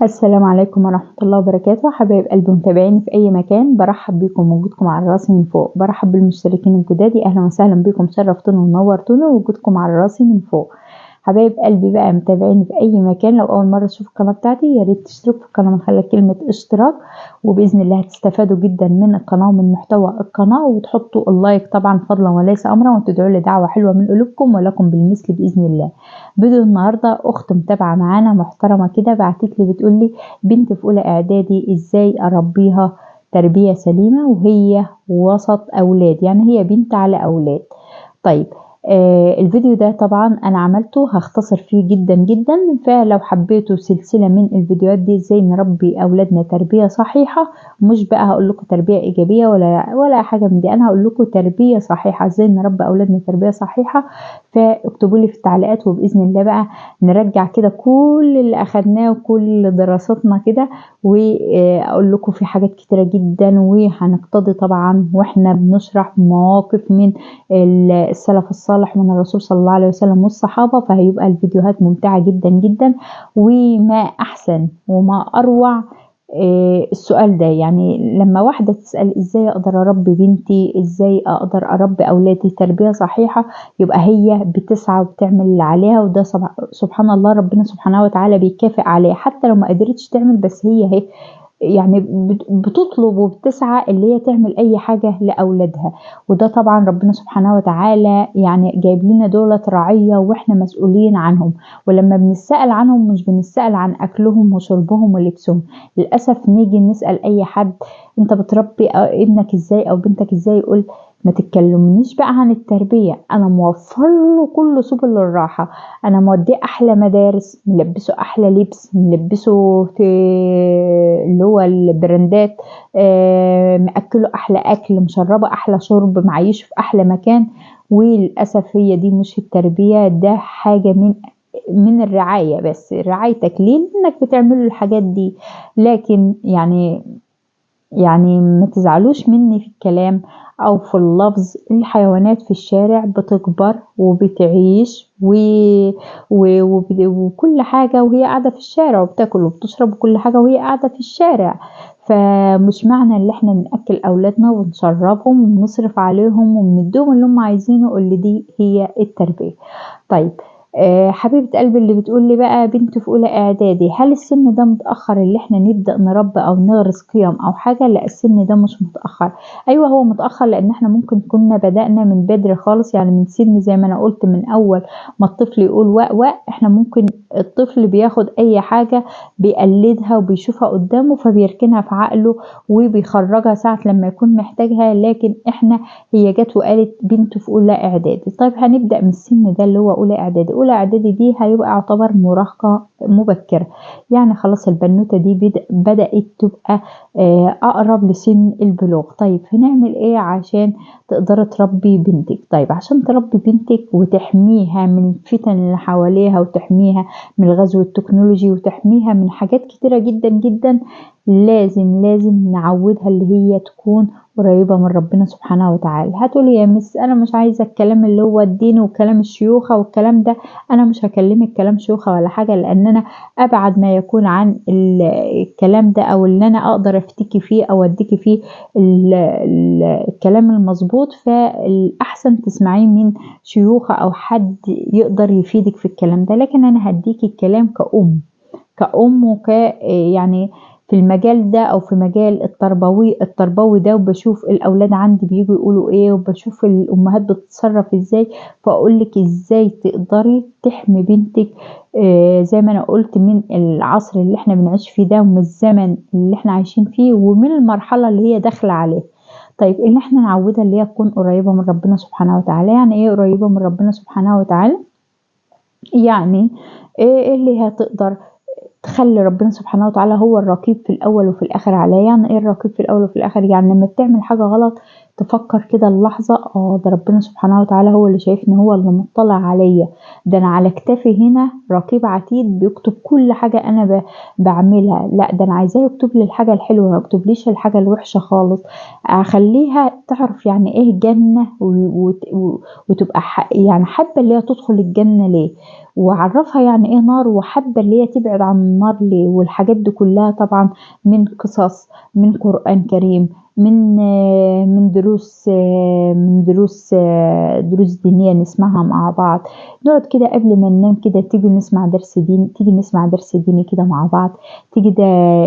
السلام عليكم ورحمة الله وبركاته. حبايب قلبي متابعيني في أي مكان، برحب بكم وجودكم على راسي من فوق. برحب بالمشتركين الجداد، أهلا وسهلا بكم، شرفتوني ونورتوني وجودكم على راسي من فوق. حبايب قلبي بقى متابعيني في أي مكان، لو أول مرة تشوفوا القناة بتاعتي يا ريت تشتركوا في القناة من خلال كلمة اشتراك، وبإذن الله هتستفادوا جدا من القناة ومن محتوى القناة، وتحطوا اللايك طبعا فضلا وليس أمرا، وتدعوا لي دعوة حلوة من قلوبكم ولكم بالمثل بإذن الله. فيديو النهارده أخت متابعة معانا محترمة كده بعتت لي بتقول لي بنت في أولى إعدادي إزاي أربيها تربية سليمة وهي وسط أولاد، يعني هي بنت على أولاد. طيب الفيديو ده طبعا أنا عملته هختصر فيه جدا جدا، فلو حبيتوا سلسلة من الفيديوهات دي إزاي نربي أولادنا تربية صحيحة، مش بقى هقول لكم تربية إيجابية ولا حاجة من دي، أنا هقول لكم تربية صحيحة إزاي نربي أولادنا تربية صحيحة، فاكتبوا لي في التعليقات وبإذن الله بقى نرجع كده كل اللي أخدناه وكل دراستنا كده، وأقول لكم في حاجات كتيرة جدا، وهنقتضي طبعا وإحنا بنشرح مواقف من السلف الصالح من الرسول صلى الله عليه وسلم والصحابة، فهيبقى الفيديوهات ممتعة جدا جدا. وما أحسن وما أروع السؤال ده، يعني لما واحدة تسأل ازاي اقدر اربي بنتي، ازاي اقدر اربي اولادي تربية صحيحة، يبقى هي بتسعى وبتعمل اللي عليها، وده سبحان الله ربنا سبحانه وتعالى بيكافئ عليه، حتى لو ما قدرتش تعمل بس هي يعني بتطلب وبتسعى اللي هي تعمل اي حاجة لاولادها. وده طبعا ربنا سبحانه وتعالى يعني جايب لنا دولة رعية واحنا مسؤولين عنهم، ولما بنسأل عنهم مش بنسأل عن اكلهم وشربهم ولبسهم. للأسف نيجي نسأل اي حد انت بتربي ابنك ازاي او بنتك ازاي، يقول ما تتكلمنيش بقى عن التربية، انا موفر له كل سبل الراحة، انا موديه احلى مدارس، ملبسه احلى لبس، ملبسه اللي هو البراندات، مأكله احلى اكل، مشربه احلى شرب، معيشه في احلى مكان. وللاسف هي دي مش التربية، ده حاجة من الرعاية، بس رعايتك ليه انك بتعملوا الحاجات دي. لكن يعني ما تزعلوش مني في الكلام او في اللفظ، الحيوانات في الشارع بتكبر وبتعيش وكل حاجة وهي قاعدة في الشارع، وبتاكل وبتشرب وكل حاجة وهي قاعدة في الشارع. فمش معنى ان احنا نأكل اولادنا ونشربهم ونصرف عليهم ونديهم اللي هم عايزينه اللي دي هي التربية. طيب حبيبة قلبي اللي بتقول لي بقى بنت في اولى اعدادي، هل السن ده متأخر اللي احنا نبدأ نربي او نغرس قيم او حاجة؟ لا، السن ده مش متأخر. ايوه هو متأخر لان احنا ممكن كنا بدأنا من بدري خالص، يعني من سن زي ما انا قلت من اول ما الطفل يقول واء احنا ممكن الطفل بياخد اي حاجة بيقلدها وبيشوفها قدامه فبيركنها في عقله وبيخرجها ساعة لما يكون محتاجها. لكن احنا هي جت وقالت بنت في اولى اعدادي، طيب هنبدأ من السن ده اللي هو اولى اعدادي. اولى اعدادي دي هيبقى يعتبر مراهقة مبكرة، يعني خلاص البنوتة دي بدأت تبقى اقرب لسن البلوغ. طيب هنعمل ايه عشان تقدر تربي بنتك؟ طيب عشان تربي بنتك وتحميها من الفتن اللي حواليها، وتحميها من الغزو التكنولوجي، وتحميها من حاجات كتيرة جدا جدا، لازم نعودها اللي هي تكون قريبة من ربنا سبحانه وتعالى. هتقولي يا مس انا مش عايزة الكلام اللي هو الدين وكلام الشيوخة والكلام ده، انا مش هكلمك كلام شيوخة ولا حاجة، لان انا ابعد ما يكون عن الكلام ده، او اللي انا اقدر افتكي فيه او اديكي فيه الكلام المظبوط، فالاحسن تسمعيه من شيوخة او حد يقدر يفيدك في الكلام ده. لكن انا هديكي الكلام كأم يعني في المجال ده او في مجال التربوي ده، وبشوف الاولاد عندي بيجوا يقولوا ايه، وبشوف الامهات بتتصرف ازاي، فاقول لك ازاي تقدري تحمي بنتك زي ما انا قلت من العصر اللي احنا بنعيش فيه ده، ومن الزمن اللي احنا عايشين فيه، ومن المرحلة اللي هي داخلة عليه. طيب ان احنا نعودها اللي هي تكون قريبة من ربنا سبحانه وتعالى. يعني ايه قريبة من ربنا سبحانه وتعالى؟ يعني ايه اللي هتقدر تخلي ربنا سبحانه وتعالى هو الرقيب في الاول وفي الاخر عليها. يعني ايه الرقيب في الاول وفي الاخر؟ يعني لما بتعمل حاجة غلط تفكر كده اللحظة ده ربنا سبحانه وتعالى هو اللي شايفني، هو اللي مطلع عليا، ده أنا على كتافي هنا رقيب عتيد بيكتب كل حاجة أنا بعملها. لا ده أنا عايزاه يكتب لي الحاجة الحلوة، ما يكتبليش الحاجة الوحشة خالص. أخليها تعرف يعني إيه جنة وتبقى يعني حابة اللي هي تدخل الجنة ليه، وعرفها يعني ايه نار، وحابة اللي هي تبعد عن النار ليه. والحاجات دي كلها طبعا من قصص، من قرآن كريم، من دروس، دروس دينية نسمعها مع بعض. نقعد كده قبل ما ننام كده، تيجي نسمع درس دين، تيجي نسمع درس ديني كده مع بعض. تيجي ده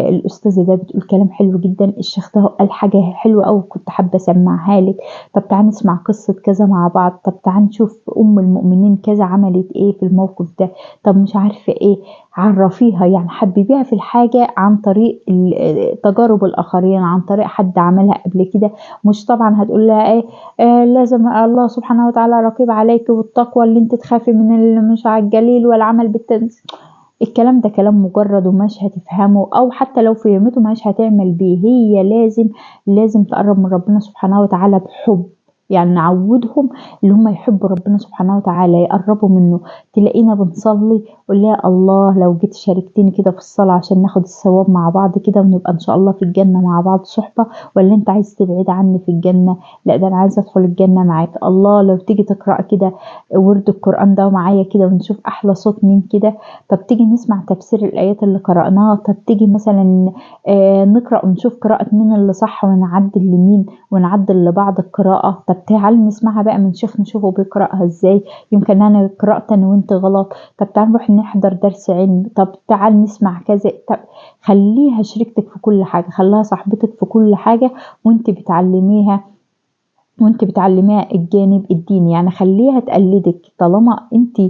الأستاذة ده بتقول كلام حلو جدا، الشيخ ده قال حاجة حلوة أوي كنت حابة أسمعها لك، طب تعالي نسمع قصة كذا مع بعض، طب تعالي نشوف أم المؤمنين كذا عملت إيه في الموقف ده، طب مش عارفة إيه. عرفيها يعني حببيها في الحاجة عن طريق تجارب الآخرين، عن طريق حد عملها قبل كده. مش طبعا هتقول لها إيه لازم الله سبحانه وتعالى رقيب عليك، والتقوى اللي انت تخافي من اللي مش على الجليل والعمل بالتنسيق. الكلام ده كلام مجرد ومش هتفهمه، او حتى لو فهمته مش هتعمل بيه. هي لازم تقرب من ربنا سبحانه وتعالى بحب، يعني نعودهم اللي هم يحبوا ربنا سبحانه وتعالى، يقربوا منه. تلاقينا بنصلي قول يا الله لو جيت شاركتني كده في الصلاة عشان ناخد الثواب مع بعض كده، ونبقى ان شاء الله في الجنة مع بعض صحبة، ولا انت عايز تبعد عني في الجنة؟ لا ده انا عايزة ادخل الجنة معاك. الله لو تيجي تقرأ كده ورد القرآن ده معايا كده، ونشوف احلى صوت مين كده. طب تيجي نسمع تفسير الآيات اللي قرأناها، طب تيجي مثلا نقرأ ونشوف قراءة مين اللي صح، ونعدل لمين ونعدل لبعض القراءة. طب تعالي نسمعها بقى من شيخ نشوفه بيقرأها ازاي، يمكن انا قرأت انا وانت غلط. طب تعالي نروح نحضر درس علم، طب تعالي نسمع كذا. طب خليها شريكتك في كل حاجة، خليها صاحبتك في كل حاجة، وانت بتعلميها الجانب الديني. يعني خليها تقلدك طالما انت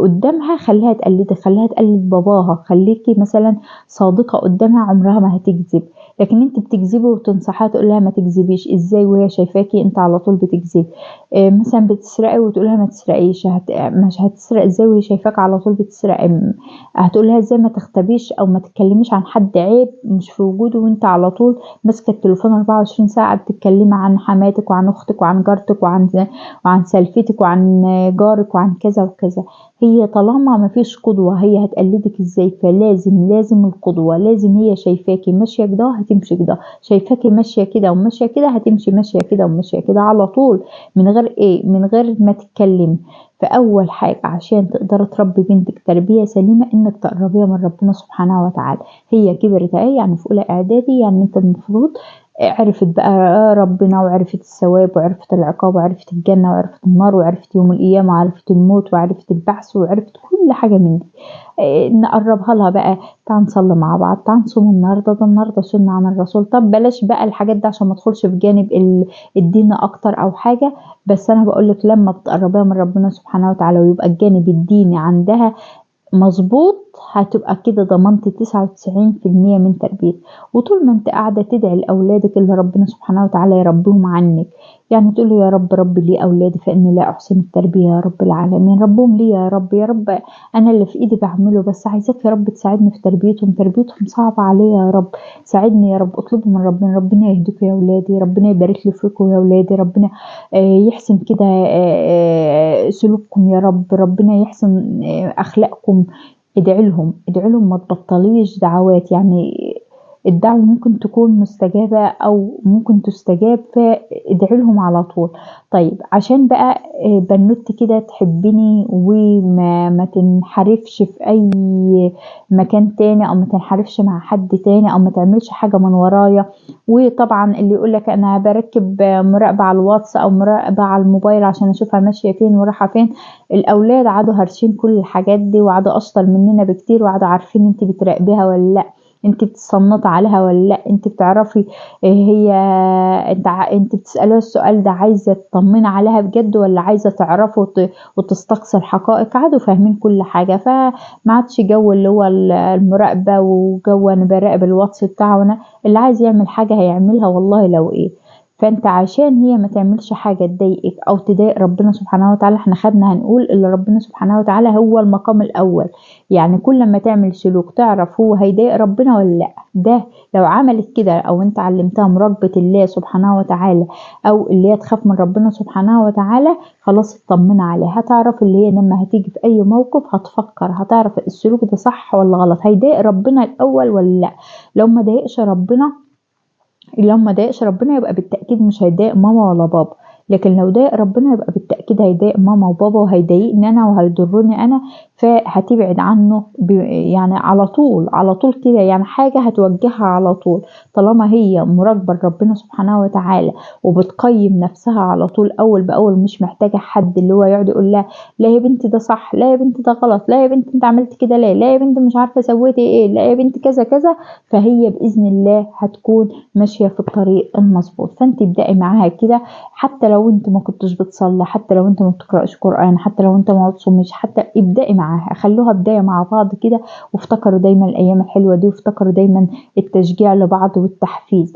قدامها، خليها تقلدك، خليها تقلد باباها. خليكي مثلا صادقة قدامها، عمرها ما هتكذب. لكن انت بتكذبي وتنصحها تقول لها ما تكذبيش ازاي وهي شايفاكي انت على طول بتكذبي. مثلا بتسرقي وتقول لها ما تسرقيش، مش هتسرق ازاي وهي شايفاك على طول بتسرقي. هتقول لها ازاي ما تختبيش او ما تتكلميش عن حد عيب مش في وجوده، وانت على طول ماسكه التليفون 24 ساعه بتتكلمي عن حماتك وعن اختك وعن جارتك وعن سلفتك وعن جارك وعن كذا وكذا. هي طالما ما فيش قدوه هي هتقلدك ازاي؟ فلازم القدوه، لازم هي شايفاكي ماشيه كده هتمشي كده، شايفاكي ماشيه كده وماشيه كده هتمشي ماشيه كده وماشيه كده على طول، من غير ما تتكلمي. فأول حاجة عشان تقدر تربي بنتك تربية سليمة إنك تقربيها من ربنا سبحانه وتعالى. هي كبرت اهي، يعني في أولى إعدادي، يعني أنت المفروض عرفت بقى ربنا، وعرفت الثواب، وعرفت العقاب، وعرفت الجنة، وعرفت النار، وعرفت يوم القيامة، وعرفت الموت، وعرفت البعث، وعرفت كل حاجة من دي. نقربها لها بقى، تعال نصلي مع بعض، تعال نصوم النهارده، ده النهارده سنة عن الرسول. طب بلاش بقى الحاجات دي عشان ما تدخلش في جانب الدين أكتر أو حاجة. بس أنا بقولك لما بتقربيها من ربنا سبحانه وتعالى ويبقى الجانب الديني عندها مظبوط، هتبقى كده ضمنت 99% من تربيتك. وطول ما انت قاعدة تدعي لأولادك اللي ربنا سبحانه وتعالى يربيهم عنك، يعني تقول يا رب لي أولادي فإني لا أحسن التربية يا رب العالمين، ربهم لي يا رب، يا رب أنا اللي في إيدي بعمله، بس عايزاك يا رب تساعدني في تربيتهم صعبة عليا يا رب، ساعدني يا رب. اطلبوا من ربنا يهديكم يا أولادي، ربنا يبارك لي فيكم يا أولادي، ربنا يحسن كده سلوككم يا رب، ربنا يحسن أخلاقكم. ادعي لهم، ما تبطليش دعوات. يعني الدعوة ممكن تكون مستجابة أو ممكن تستجاب، فادعي لهم على طول. طيب عشان بقى بنوت كده تحبني وما تنحرفش في أي مكان تاني، أو ما تنحرفش مع حد تاني، أو ما تعملش حاجة من ورايا. وطبعا اللي يقولك أنا بركب مراقبة على الواتس أو مراقبة على الموبايل عشان أشوفها ماشية فين ورايحة فين، الأولاد عادوا هارشين كل الحاجات دي، وعادوا أشطر مننا بكتير، وعادوا عارفين انت بتراقبيها ولا لأ، انت بتصنطي عليها ولا لا، انت بتعرفي هي انت بتسألها السؤال ده عايزة تطمني عليها بجد ولا عايزة تعرفه وتستقصي الحقائق. عادوا فاهمين كل حاجة، فما عادش جو اللي هو المراقبة وجو انا براقب الواتس بتاعه. اللي عايز يعمل حاجة هيعملها والله لو ايه. فانت عشان هي ما تعملش حاجة تضايقك او تضايق ربنا سبحانه وتعالى، احنا خدنا هنقول ان ربنا سبحانه وتعالى هو المقام الاول. يعني كل ما تعمل سلوك تعرف هو هيضايق ربنا ولا لا. ده لو عملت كده او انت علمتها مراقبة الله سبحانه وتعالى، او اللي هي تخاف من ربنا سبحانه وتعالى، خلاص اطمن عليها. هتعرف اللي هي لما هتيجي في اي موقف هتفكر، هتعرف السلوك ده صح ولا غلط، هيضايق ربنا الاول ولا لا. لو ما ضايقش ربنا يبقى بالتأكيد مش هيضايق ماما ولا بابا. لكن لو ضايق ربنا يبقى بالتأكيد هيضايق ماما وبابا، وهيضايقني أنا وهيضرني أنا. فهتبعد عنه يعني على طول على طول كده، يعني حاجة هتوجهها على طول. طالما هي مراقبة ربنا سبحانه وتعالى وبتقيم نفسها على طول أول بأول، مش محتاجة حد اللي هو يقعد يقول لها لا يا بنتي ده صح، لا يا بنتي ده غلط، لا يا بنتي انت عملت كده ليه، لا يا بنتي مش عارفة سويتي ايه، لا يا بنتي كذا كذا. فهي بإذن الله هتكون ماشية في الطريق المظبوط. فانت ابدأي معاها كده، حتى لو انت ما كنتش بتصلي، حتى لو انت ما بتقرأش قرآن، حتى لو انت ما بتصومش، حتى ابدأي معاها، خلوها بداية مع بعض كده. وافتكروا دايما الأيام الحلوة دي، وافتكروا دايما التشجيع لبعض والتحفيز.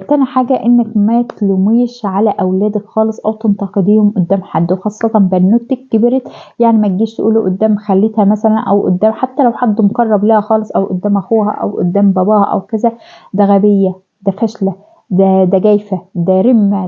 تاني حاجة انك ما تلوميش على أولادك خالص أو تنتقديهم قدام حد، وخاصة بنوتك كبرت. يعني ما تجيش تقوله قدام خالتها مثلا، أو قدام حتى لو حد مقرب لها خالص، أو قدام أخوها أو قدام باباها أو كذا. ده غبية، ده فاشلة، ده جايفة، ده رمة،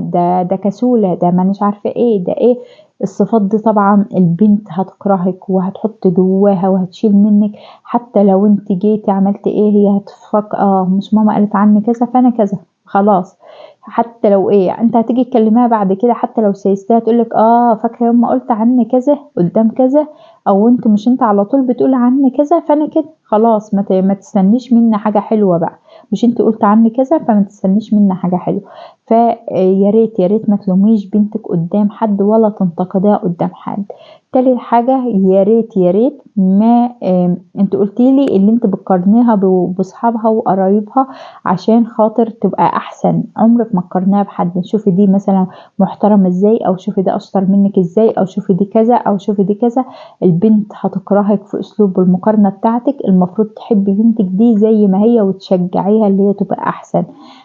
ده كسولة، ده ما مش عارفة ايه، ده ايه. الصفات دي طبعا البنت هتكرهك وهتحط جواها وهتشيل منك. حتى لو انت جيتي عملت ايه هي هتفك مش ماما قالت عني كذا فانا كذا خلاص. حتى لو ايه انت هتيجي تكلمها بعد كده، حتى لو سيستها تقولك فاكرة يوم ما قلت عني كذا قدام كذا، او انت مش انت على طول بتقول عني كذا فانا كده خلاص. ما تستنيش مني حاجة حلوة بقى، مش انت قلت عني كذا فما تستنيش مني حاجة حلوة. فيا ريت يا ريت ما تلوميش بنتك قدام حد ولا تنتقدها قدام حد. تالت حاجة، يا ريت يا ريت ما انت قلتي لي اللي انت بتقارنيها باصحابها وقرايبها عشان خاطر تبقى احسن. عمرك ما تقارنيها بحد. شوفي دي مثلا محترمة ازاي، او شوفي ده اشطر منك ازاي، او شوفي دي كذا او شوفي دي كذا. البنت هتكرهك في اسلوب المقارنة بتاعتك. المفروض تحبي بنتك دي زي ما هي وتشجعيها اللي هي تبقى احسن.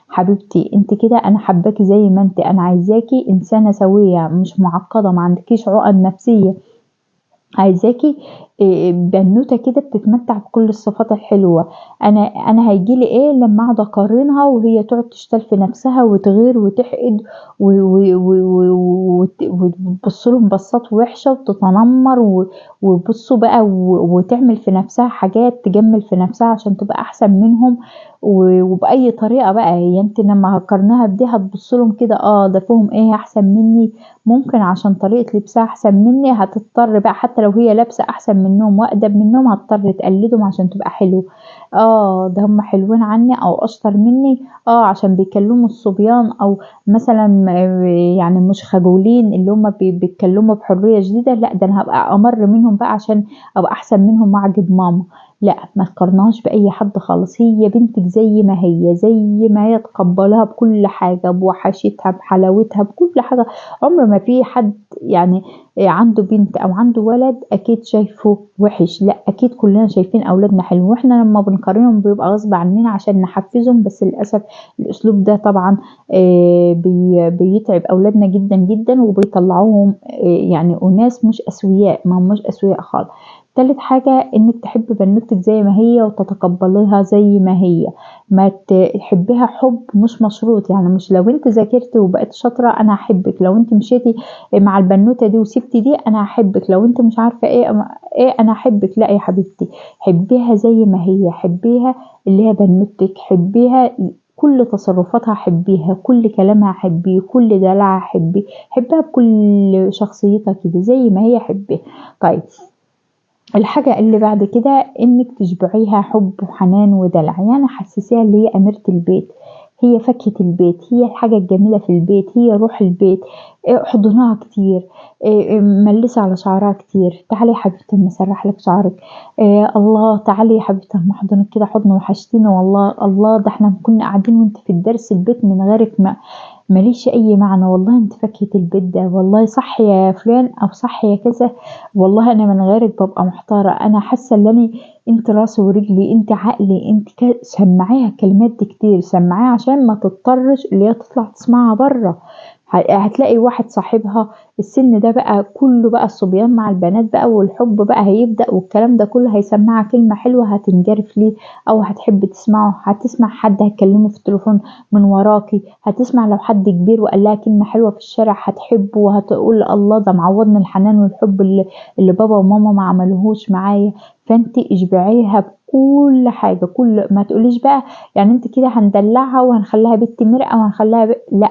حبيبتي انت كده انا حباكي زي ما انت، انا عايزاكي انسانة سوية مش معقدة، ما عندكيش عقد نفسية. عايزاكي بنوتة كده بتتمتع بكل الصفات الحلوة. انا هيجيلي ايه لما اقعد اقارنها وهي تقعد تشتل في نفسها وتغير وتحقد وتبص لهم بصات وحشة وتتنمر وبصوا بقى وتعمل في نفسها حاجات تجمل في نفسها عشان تبقى احسن منهم. وبأي طريقة بقى هي انت لما هتقارنها بدي هتبص لهم كده ده فيهم ايه احسن مني. ممكن عشان طريقة لبسها احسن مني هتضطر بقى، حتى لو هي لابسة احسن منهم واقدم منهم هتضطر تقلدهم عشان تبقى حلو. ده هم حلوين عني او اشطر مني عشان بيكلموا الصبيان، او مثلا يعني مش خجولين اللي هم بيتكلموا بحرية جديدة. لا ده انا هبقى امر منهم بقى عشان ابقى احسن منهم واعجب ماما. لا ما تقارنهاش باي حد خالص. هي بنتك زي ما هي، زي ما هي تقبلها بكل حاجة، بوحشتها بحلاوتها بكل حاجة. عمر ما في حد يعني عنده بنت او عنده ولد اكيد شايفه وحش. لا اكيد كلنا شايفين اولادنا حلو، واحنا لما بنقارنهم بيبقى غصب عننا عشان نحفزهم. بس للاسف الاسلوب ده طبعا بيتعب اولادنا جدا جدا وبيطلعوهم يعني اناس مش اسوياء، ما هماش اسوياء خالص. تالت حاجة انك تحب بنوتك زي ما هي وتتقبليها زي ما هي. ما تحبيها حب مش مشروط. يعني مش لو انت ذاكرتي وبقيت شاطرة انا هحبك، لو انت مشيتي مع البنوتة دي وسبتي دي انا هحبك، لو انت مش عارفة ايه انا هحبك. لا يا حبيبتي، حبيها زي ما هي، حبيها اللي هي بنوتك، حبيها كل تصرفاتها، حبيها كل كلامها، حبيه كل دلعها، حبيها بكل شخصيتها كده زي ما هي، حبيها. طيب الحاجة اللي بعد كده انك تشبعيها حب وحنان ودلع. يعني حسسيها اللي هي اميرة البيت، هي فاكهة البيت، هي الحاجة الجميلة في البيت، هي روح البيت. احضنها كتير، ملسي على شعرها كتير. تعالي يا حبيبتي اما اسرح لك شعرك. الله تعالي يا حبيبتي اما احضنك كده حضن وحشتيني والله. الله ده احنا كنا قاعدين وانت في الدرس البيت من غيرك ماليش اي معنى. والله انت فاكهة البيت ده، والله صح يا فلان او صح يا كذا. والله انا من غيرك ببقى محتارة، انا حاسة ان انت راسي ورجلي، انت عقلي، انت سمعيها الكلمات دي كتير، سمعيها عشان ما تضطرش اللي هي تطلع تسمعها بره. هتلاقي واحد صاحبها السن ده بقى كله بقى الصبيان مع البنات بقى والحب بقى هيبدأ والكلام ده كله، هيسمعها كلمة حلوة هتنجرف ليه او هتحب تسمعه. هتسمع حد هتكلمه في التليفون من وراكي، هتسمع لو حد كبير وقال لها كلمة حلوة في الشارع هتحبه وهتقول الله ده معوضني الحنان والحب اللي بابا وماما ما عملوهوش معايا. فانت اشبعيها بكل حاجة، كل ما تقوليش بقى يعني انت كده هندلعها وهنخليها بنت مرقة وهنخليها لا،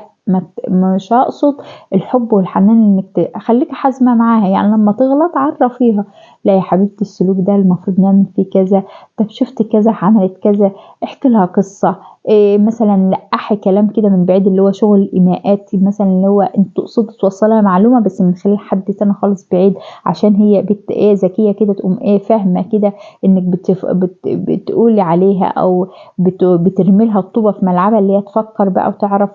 مش هقصد الحب والحنان انك خليكي حازمه معاها. يعني لما تغلط عرفيها لا يا حبيبتي السلوك ده المفروض نعمل فيه كذا، طب شفت كذا عملت كذا، احكي لها قصه. إيه مثلا لقحي كلام كده من بعيد اللي هو شغل الايماءات، مثلا اللي هو انت تقصدي توصلها معلومه بس من خلال حد تاني خالص بعيد، عشان هي بت ايه ذكيه كده تقوم ايه فاهمه كده انك بتقولي عليها او بترمي لها الطوبه في ملعبها اللي هي تفكر بقى وتعرف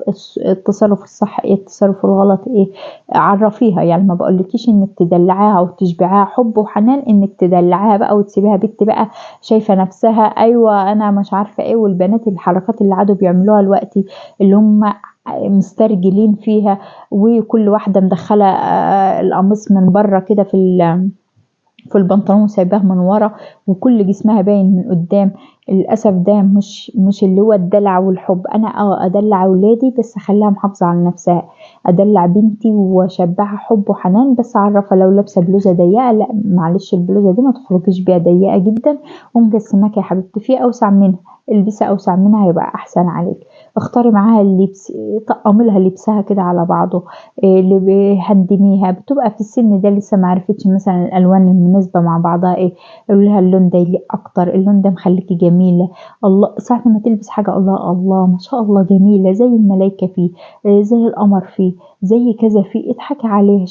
التصرف الصح ايه التصرف الغلط ايه. عرفيها، يعني ما بقولكيش انك تدلعيها او تشبعيها حب وحنان، انك تدلعيها بقى وتسيبيها بنت بقى شايفه نفسها ايوه انا مش عارفه ايه، والبنات الحركات اللي قعدوا بيعملوها دلوقتي اللي هم مسترجلين فيها، وكل واحده مدخله القميص من بره كده في البنطلون وسايباه من ورا وكل جسمها باين من قدام. للاسف ده مش اللي هو الدلع والحب. انا ادلع ولادي بس اخليها محافظه على نفسها، ادلع بنتي واشبعها حب وحنان بس اعرفها لو لابسه بلوزه ضيقه لا معلش البلوزه دي ما تخرجيش بيها ضيقه جدا ومجسماك يا حبيبتي في اوسع منها، البسي اوسع منها هيبقى احسن عليك. اختاري معاها اللبس، طقمي لها لبسها كده على بعضه، اللي بيهندميها بتبقى في السن ده لسه ما عرفتش مثلا الالوان المناسبه مع بعضها ايه، قولوا لها اللون ده يليق اكتر، اللون ده مخليكي جميله. الله ساعه ما تلبس حاجه الله الله ما شاء الله جميله زي الملايكه فيه، زي القمر فيه، زي كذا فيه. اضحكي عليها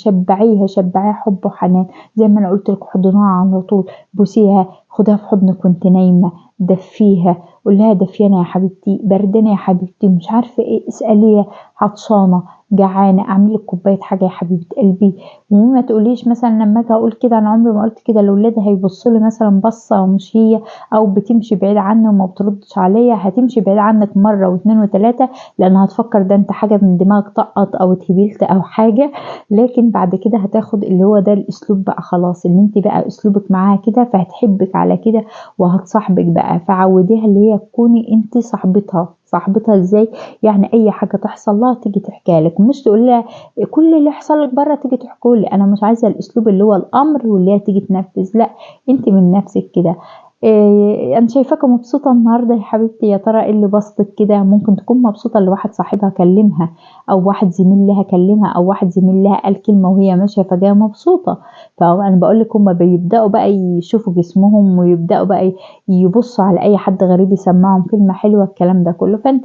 شبعيها حب وحنان. زي ما انا قلت لك حضنها على طول، بوسيها، خدها في حضنك وانت نايمه، دفيها، قول لها دفيانه يا حبيبتي، بردانه يا حبيبتي، مش عارفه ايه، اساليها عطشانه جعانه اعمل لك كوبايه حاجه يا حبيبه قلبي. وما تقوليش مثلا لما اجي اقول كده، انا عمري ما قلت كده لاولادي هيبصوا لي مثلا بصه مش هي، او بتمشي بعيد عني وما بتردش عليا. هتمشي بعيد عنك مره واثنين وثلاثه لان هتفكر ده انت حاجه من دماغك طقط او اتهبلت او حاجه، لكن بعد كده هتاخد اللي هو ده الاسلوب بقى خلاص ان انت بقى اسلوبك معاها كده فهتحبك على كده وهتصاحبك بقى. فعوديها اللي هي تكوني انت صاحبتها ازاي؟ يعني اي حاجه تحصل لها تيجي تحكيها لك، مش تقول لها كل اللي يحصل لك بره تيجي تحكوا لي. انا مش عايزه الاسلوب اللي هو الامر واللي هي تيجي تنفذ، لا انت من نفسك كده. إيه انا شايفاك مبسوطه النهارده يا حبيبتي، يا ترى ايه اللي بسطك كده؟ ممكن تكون مبسوطه اللي واحد صاحبها كلمها او واحد زميل لها كلمها او واحد زميل لها قال كلمه وهي ماشيه فجاه مبسوطه. فانا بقول لك هم بيبداوا بقى يشوفوا جسمهم ويبداوا بقى يبصوا على اي حد غريب يسمعهم كلمه حلوه الكلام ده كله. فانت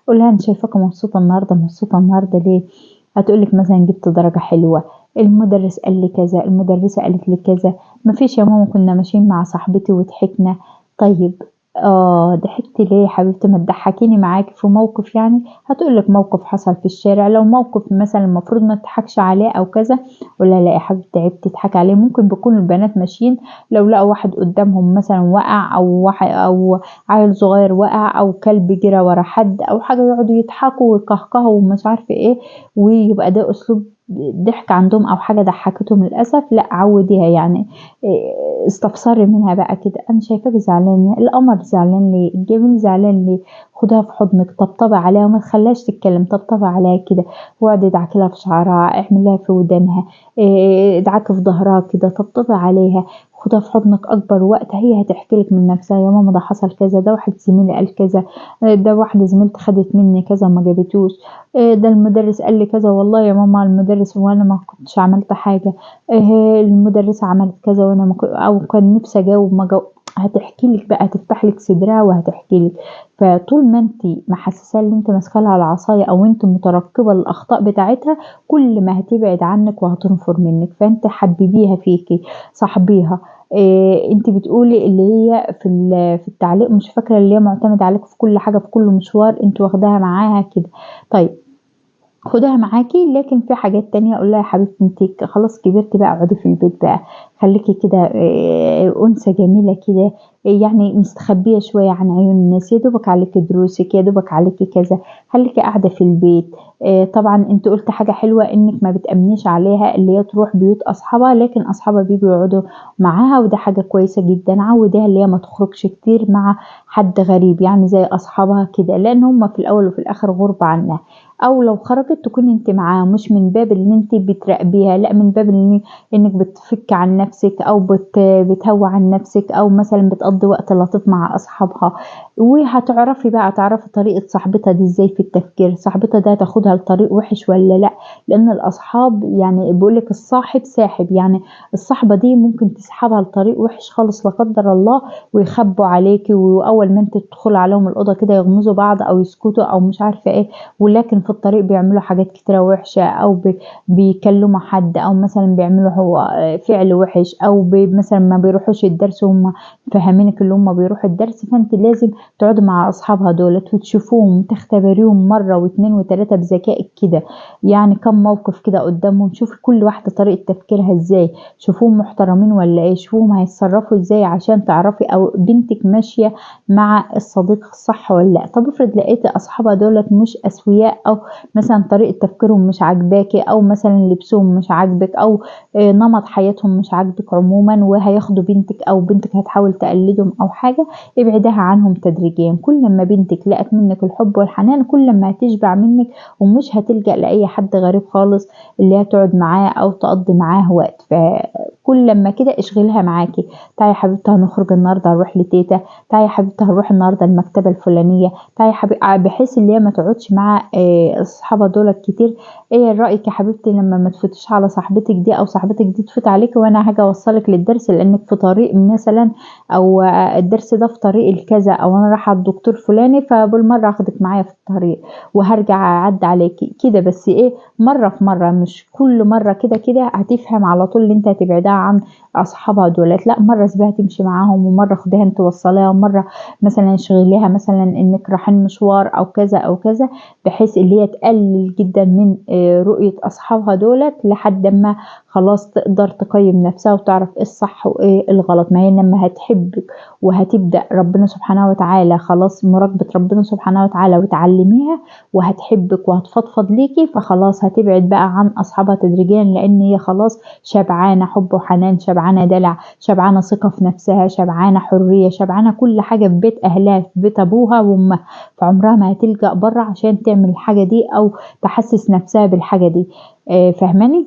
قولها انا شايفاك مبسوطه النهارده، مبسوطه النهارده ليه؟ هتقولك مثلا جبت درجه حلوه، المدرس قال لي كذا، المدرسه قالت لي كذا، مفيش يا ماما كنا ماشيين مع صاحبتي وضحكنا. طيب ضحكتي ليه يا حبيبتي؟ ما تضحكيني معاكي في موقف يعني. هتقولك موقف حصل في الشارع، لو موقف مثلا المفروض ما تضحكش عليه او كذا، ولا لا يا حبيبتي عيب تضحك عليه. ممكن بيكون البنات ماشيين لو لقوا واحد قدامهم مثلا وقع او واحد او عيل صغير وقع او كلب جرى ورا حد او حاجه يقعدوا يضحكوا ويكهكهوا ومش عارفه ايه، ويبقى ده اسلوب ضحك عندهم او حاجه ضحكتهم للاسف. لا عوديها يعني، استفسري منها بقى كده انا شايفاك زعلان، القمر زعلان ليه، الجميل زعلان ليه. خدها في حضنك طبطبي عليها وما تخليهاش تتكلم، طبطبي عليها كده واقعدي ادعكي لها في شعرها، اعمليها في ودانها، ادعكي في ظهرها كده، طبطبي عليها، خدها في حضنك اكبر وقت. هي هتحكي لك من نفسها يا ماما ده حصل كذا، ده واحد زميلي قال كذا، ده واحده زميلتي خدت مني كذا وما جابتوش، ده المدرس قال لي كذا والله يا ماما المدرس وانا ما كنتش عملت حاجه، المدرسه عملت كذا وانا ما كنت او كان نفسي اجاوب ما جاوب. هتحكي لك بقى، تفتح لك صدرها وهتحكي لك. فطول ما انت محسسه ان انت ماسكه لها العصايه او انت مترقبه الاخطاء بتاعتها كل ما هتبعد عنك وهتنفر منك. فانت حببيها فيكي، صاحبيها. إيه انت بتقولي اللي هي في التعليق مش فاكره اللي هي معتمده عليك في كل حاجه في كل مشوار انت واخداها معاها كده. طيب خدها معاكي، لكن في حاجات تانية اقول لها يا حبيبتي انت خلاص كبرتي بقى اقعدي في البيت بقى، خليكي كده أنثى جميلة كده، يعني مستخبية شوية عن عيون الناس، يا دوبك عليكي دروسك، يا دوبك عليكي كذا، خليكي قاعدة في البيت. طبعا انت قلت حاجة حلوة انك ما بتأمنيش عليها اللي هي تروح بيوت اصحابها، لكن اصحابها بيجوا يقعدوا معاها وده حاجة كويسة جدا. عوديها اللي هي ما تخرجش كتير مع حد غريب يعني زي اصحابها كده، لان هم في الاول وفي الاخر غربة عنها. او لو خرجت تكون انت معاها، مش من باب ان انت بتراقبيها، لا من باب انك بتفك عن نفسك او بتهوى عن نفسك، او مثلا بتقضي وقت لطيف مع اصحابها. وهتعرفي بقى تعرفي طريقة صاحبتها دي ازاي في التفكير، صاحبتها ده تاخدها لطريق وحش ولا لا. لان الاصحاب يعني بيقولك الصاحب ساحب، يعني الصحبة دي ممكن تسحبها لطريق وحش خالص لا قدر الله، ويخبوا عليكي، واول ما انت تدخل عليهم الاوضه كده يغمزوا بعض او يسكتوا او مش عارفه ايه، ولكن في الطريق بيعملوا حاجات كتيره وحشه، او بيكلموا حد، او مثلا بيعملوا هو فعل وحش، او مثلا ما بيروحوش الدرس وهم فاهمينك اللي هم بيروحوا الدرس. فانت لازم تقعدي مع اصحابها دولت وتشوفوهم وتختبريهم مره واثنين وثلاثه بذكائك كده، يعني كم موقف كده قدامهم، شوفي كل واحده طريقه تفكيرها ازاي، شوفوهم محترمين ولا ايه، شوفوهم هيتصرفوا ازاي عشان تعرفي او بنتك ماشيه مع الصديق الصح ولا لا. طب افرض لقيتي اصحابها دولت مش اسوياء، او مثلا طريقه تفكيرهم مش عاجباكي، او مثلا لبسهم مش عاجبك، او نمط حياتهم مش عاجبك عموما، وهياخدوا بنتك او بنتك هتحاول تقلدهم او حاجه، ابعدها عنهم تدريجيا. كل ما بنتك لقت منك الحب والحنان كل ما هتشبع منك، ومش هتلجأ لأي حد غريب خالص اللي هتقعد معاه او تقضي معاه وقت. فكل لما كده اشغلها معاكي، تعالي يا حبيبتي هنخرج النهارده هنروح لتيتا، تعالي يا حبيبتي هنروح النهارده المكتبه الفلانيه، تعالي يا حبيبتي، بحيث اللي هي ما تقعدش مع اصحابها دولت كتير. ايه رايك يا حبيبتي لما ما تفوتيش على صاحبتك دي، او صاحبتك دي تفوت عليكي وانا هاجي اوصلك للدرس لانك في طريق مثلا، او الدرس ده في طريق الكذا، او انا رايحه الدكتور فلاني فبالمره اخدك معايا في الطريق وهرجع اعدي عليكي كده. بس ايه، مره في مره، مش كل مره كده كده هتفهم على طول ان انت هتبعدها عن اصحابها دولت. لا، مره سيبها تمشي معاهم، ومره خديها انت توصليها، ومره مثلا شغليها مثلا انك رايحين مشوار او كذا او كذا، بحيث اللي هي تقلل جدا من رؤيه اصحابها دولت لحد ما خلاص تقدر تقيم نفسها وتعرف ايه الصح وايه الغلط. ما هي لما هتحبك وهتبدا ربنا سبحانه وتعالى خلاص مراقبه ربنا سبحانه وتعالى وتعلميها، وهتحبك وهتفضفض ليكي، فخلاص هتبعد بقى عن اصحابها تدريجيا، لان هي خلاص شبعانه حب وحنان، شبعانه دلع، شبعانه ثقه في نفسها، شبعانه حريه، شبعانه كل حاجه في بيت اهلها في بيت ابوها وامها. فعمرها ما هتلجأ بره عشان تعمل الحاجه دي او تحسس نفسها بالحاجه دي. فاهماني؟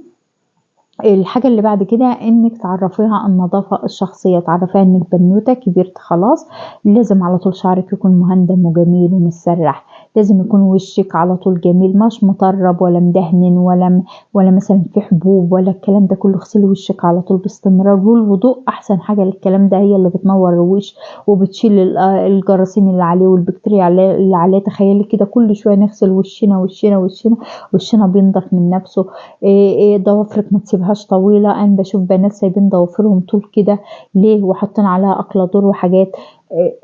الحاجة اللي بعد كده انك تعرفيها النظافة الشخصية، تعرفيها انك بنوتة كبرت خلاص، لازم على طول شعرك يكون مهندم وجميل ومسرح، لازم يكون وشك على طول جميل، مش مطرب ولا مدهن ولا مثلا في حبوب ولا الكلام ده كله. اغسلي وشك على طول باستمرار، والوضوء احسن حاجة للكلام ده، هي اللي بتنور الوش وبتشيل الجراثيم اللي عليه والبكتيريا اللي عليه. تخيلي كده كل شوية نغسل وشنا وشنا وشنا، وشنا بينضف من نفسه. ضوافرك ما تسيبهاش طويلة، انا بشوف بنات سايبين ضوافرهم طول كده ليه، وحاطين عليها اكلادور وحاجات.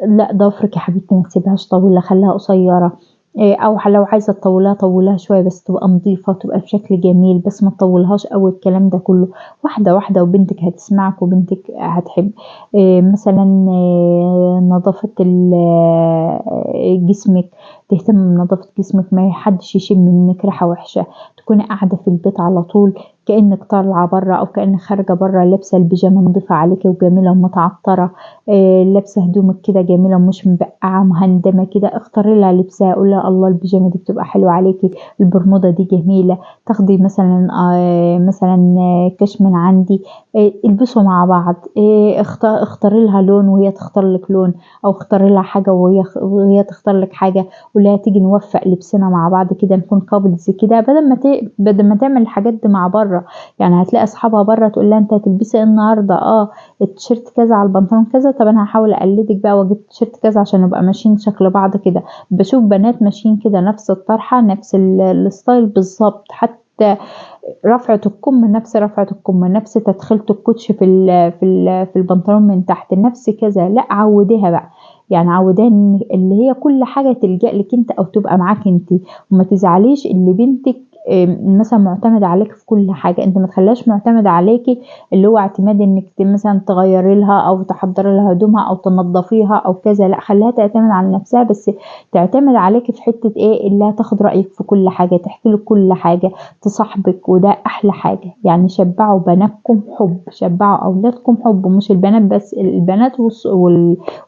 لا، ضوافرك يا حبيبتي ما تسيبهاش طويلة، خليها قصيرة. او لو عايزة تطولها طولها شوية بس تبقى نظيفة، تبقى بشكل جميل، بس ما تطولهاش قوي. الكلام ده كله واحدة واحدة، وبنتك هتسمعك وبنتك هتحب. مثلا نظافة جسمك، تهتم بنظافة جسمك، ما حدش يشم منك ريحة وحشة، تكوني قاعدة في البيت على طول كأنك طالعة برا أو كأنك خارجة برا، لابسة البيجامة نظيفة عليكي وجميلة ومتعطرة، لابسة هدومك كده جميلة ومش مبقعة مهندمة كده، اختاري لها لبسها، قولي لها الله البيجامة دي بتبقى حلوة عليكي، البرمودا دي جميلة، تاخدي مثلا كاش من عندي، البسوا مع بعض، اختاري لها لون وهي تختار لك لون، او اختاري لها حاجة وهي تختار لك حاجة، ولا تيجي نوفق لبسنا مع بعض كده، نكون كابلز كده، بدل ما تعمل الحاجات دي مع بره. يعني هتلاقي اصحابها بره تقول لها انت هتلبسي ايه النهارده، التيشيرت كذا على البنطلون كذا، طب انا هحاول اقلدك بقى واجيب تيشيرت كذا عشان نبقى ماشيين شكل بعض كده. بشوف بنات ماشيين كده نفس الطرحه نفس الستايل بالظبط، حتى رفعة الكم نفس رفعة الكم، نفس تدخلة الكوتش في البنطلون من تحت، نفس كذا. لا، عوديها بقى، يعني عوديها ان اللي هي كل حاجة تلجأ لك انت او تبقى معاك انت، وما تزعليش اللي بنتك مثلا معتمدة عليك في كل حاجة. انت ما تخليهاش معتمدة عليكي اللي هو اعتماد انك مثلا تغيري لها او تحضري لها هدومها او تنظفيها او كذا، لا خليها تعتمد على نفسها، بس تعتمد عليكي في حتة ايه، اللي هتاخد رأيك في كل حاجة، تحكي لك كل حاجة، تصاحبك، وده احلى حاجة. يعني شبعوا بناتكم حب، شبعوا اولادكم حب، مش البنات بس، البنات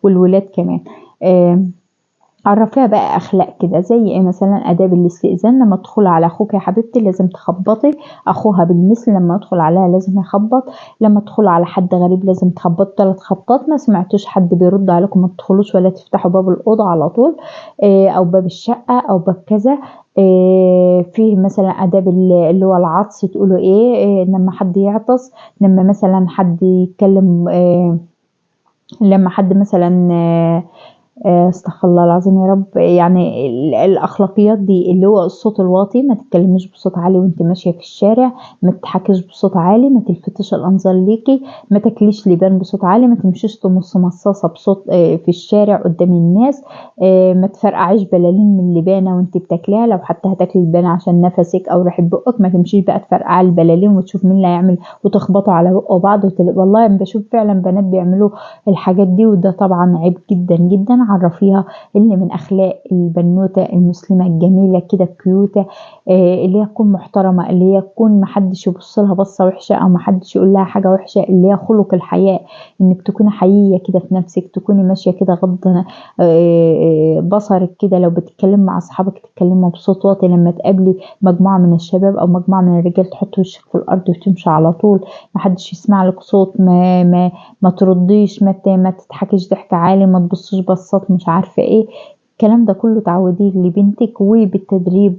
والولاد كمان. عرفيها بقى اخلاق كده، زي ايه مثلا اداب الاستئذان، لما تدخل على اخوك يا حبيبتي لازم تخبطي، اخوها بالمثل لما يدخل عليها لازم يخبط، لما تدخلوا على حد غريب لازم تخبطوا 3 خبطات، ما سمعتوش حد بيرد عليكم ما تدخلوش ولا تفتحوا باب الاوضه على طول، او باب الشقه او باب كذا. فيه مثلا اداب اللي هو العطس، تقولوا ايه لما حد يعطس، لما مثلا حد يتكلم، لما حد مثلا استغفر الله العظيم يا رب، يعني الاخلاقيات دي، اللي هو الصوت الواطي، ما تتكلميش بصوت عالي وانت ماشيه في الشارع، ما تضحكيش بصوت عالي، ما تلفتش الانظار ليكي، ما تاكليش لبان بصوت عالي، ما تمشيش تمص مصاصه بصوت في الشارع قدام الناس، ما تفرقعيش بلالين من اللبانه وانت بتاكليها، لو حتى هتاكلي اللبانه عشان نفسك او ريحه بقك ما تمشيش بقى تفرقعي البلالين وتشوف مين اللي هيعمل وتخبطوا على بق بعض والله انا بشوف فعلا بنات بيعملوا الحاجات دي، وده طبعا عيب جدا جدا. عرفيها اللي من اخلاق البنوته المسلمه الجميله كده الكيوته، اللي هي تكون محترمه، اللي هي تكون محدش يبص لها بصه وحشه او محدش يقول لها حاجه وحشه، اللي هي خلق الحياء، انك تكوني حقيقيه كده في نفسك، تكوني ماشيه كده غض بصرك كده، لو بتتكلم مع اصحابك تتكلموا بصوت واطي، لما تقابلي مجموعه من الشباب او مجموعه من الرجال تحط وشك في الارض وتمشي على طول، محدش يسمع لك صوت، ما ترديش، ما تضحكيش ضحك عالي، ما تبصيش بصات مش عارفه ايه. الكلام ده كله تعوديه لبنتك، وبالتدريب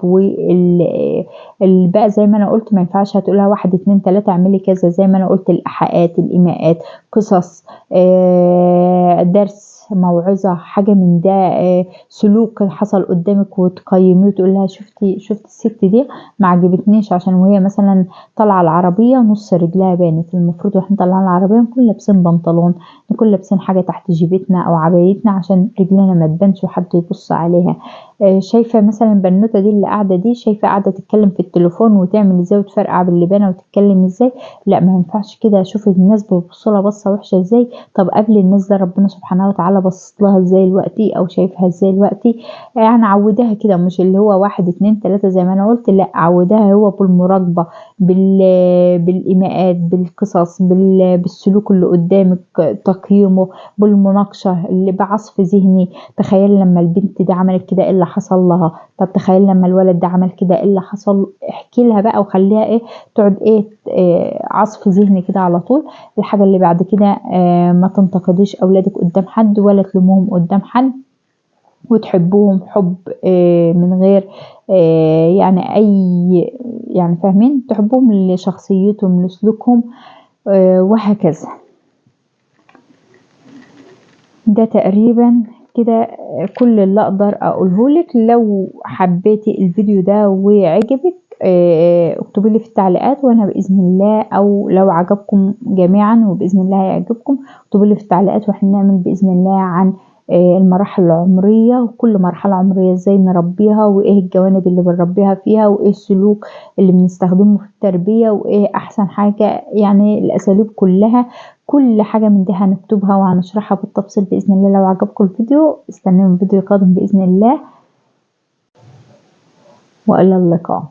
بقى زي ما انا قلت، ما ينفعش هتقولها 1 2 3 اعملي كذا، زي ما انا قلت الايحاءات، الايماءات، قصص، درس، موعظة، حاجة من ده، سلوك حصل قدامك وتقيميه وتقول لها شفت الست دي ما عجبتنيش، عشان وهي مثلا طالعة العربية نص رجلها بانت، المفروض واحنا طالعين العربية نكون لابسين بنطلون، نكون لابسين حاجة تحت جيبتنا او عبايتنا عشان رجلنا ما تبانش وحد يبص عليها. شايفة مثلا البنوتة دي اللي قاعدة دي، شايفة قاعدة تتكلم في التليفون وتعمل ازاي وتفرقع باللبانة وتتكلم ازاي، لا ما ينفعش كده. شوفي الناس بتبصلها بصة وحشة ازاي، طب قبل الناس ده ربنا سبحانه وتعالى بصت لها ازاي دلوقتي او شايفها ازاي دلوقتي. يعني عوداها كده، مش اللي هو 1 2 3 زي ما انا قلت، لا عوداها هو بالمراقبة، بالايماءات، بالقصص، بالسلوك اللي قدامك، تقييمه، بالمناقشة، اللي بعصف ذهني. تخيل لما البنت دي عملت كده ايه اللي حصل لها، طب تخيل لما الولد ده عمل كده ايه اللي حصل، احكي لها بقى وخليها ايه تقعد عصف ذهني كده على طول. الحاجة اللي بعد كده ما تنتقديش اولادك قدام حد ولا تلوموهم قدام حد، وتحبوهم حب من غير يعني اي، يعني فاهمين، تحبوهم لشخصيتهم لسلوكهم وهكذا. ده تقريبا كده كل اللي اقدر اقوله لك. لو حبيتي الفيديو ده وعجبك اكتبي لي في التعليقات وانا باذن الله، او لو عجبكم جميعا وباذن الله هيعجبكم اكتبوا لي في التعليقات، واحنا نعمل باذن الله عن المراحل العمرية، وكل مرحلة عمرية ازاي نربيها، وايه الجوانب اللي بنربيها فيها، وايه السلوك اللي بنستخدمه في التربية، وايه احسن حاجة، يعني الاساليب كلها، كل حاجة من دي هنكتبها وهنشرحها بالتفصيل بإذن الله. لو عجبكم الفيديو استنوا الفيديو القادم بإذن الله، وإلى اللقاء.